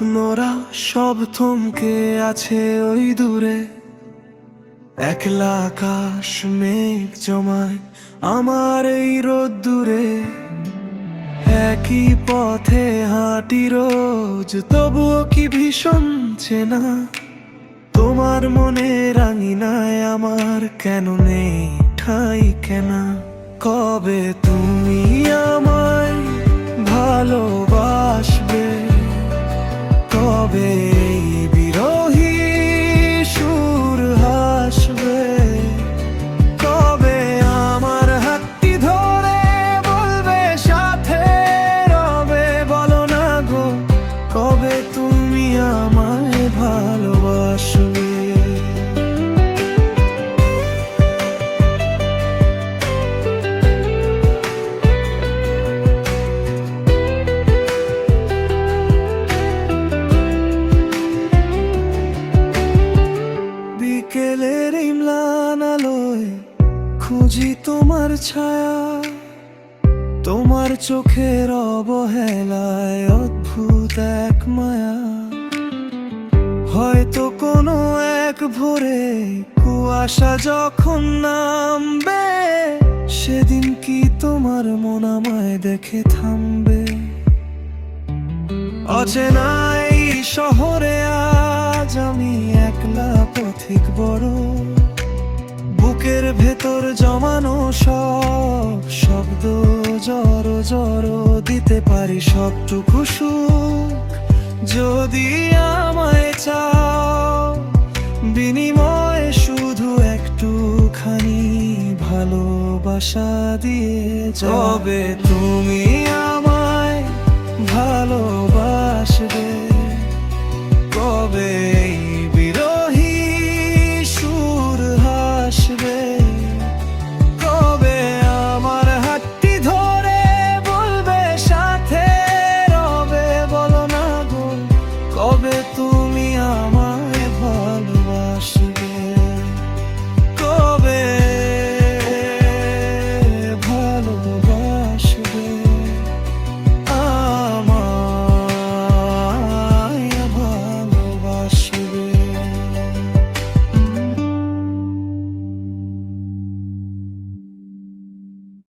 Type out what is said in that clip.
স্বপ্নরা সব থমকে আছে ওই দূরে। একলা আকাশ মেঘ জমায় আমার এই রোদ্দুরে। একই পথে হাঁটি রোজ, তবুও কি ভীষণ চেনা। তোমার মনে রাঙিনায় আমার কেন নেই ঠাই কেনা। কবে তুমি আমায় ভালোবাসবে, কবে এই বিরহী সুর হাসবে, কবে আমার হাতটি ধরে বলবে সাথে রবে। বলো না গো, কবে তুমি আমায় ভালোবাসবে। বিকেলের এই ম্লান আলোয় খুঁজি তোমার ছায়া। তোমার চোখের অবহেলায় অদ্ভুত এক মায়া। হয়তো কোনো এক ভোরে কুয়াশা যখন নামবে, সেদিন কি তোমার মন আমায় দেখে থামবে। অচেনা এই শহরে আজ আমি একলা পথিক বড়। বুকের ভেতর জমানো সব শব্দ জড়ো জড়ো দিতে পারি সবটুকু সুখ। যদি আমায় চাও, বিনিময়ে শুধু একটুখানি ভালোবাসা দিয়ে যাবে। তুমি আমায় ভালোবাসবে, কবে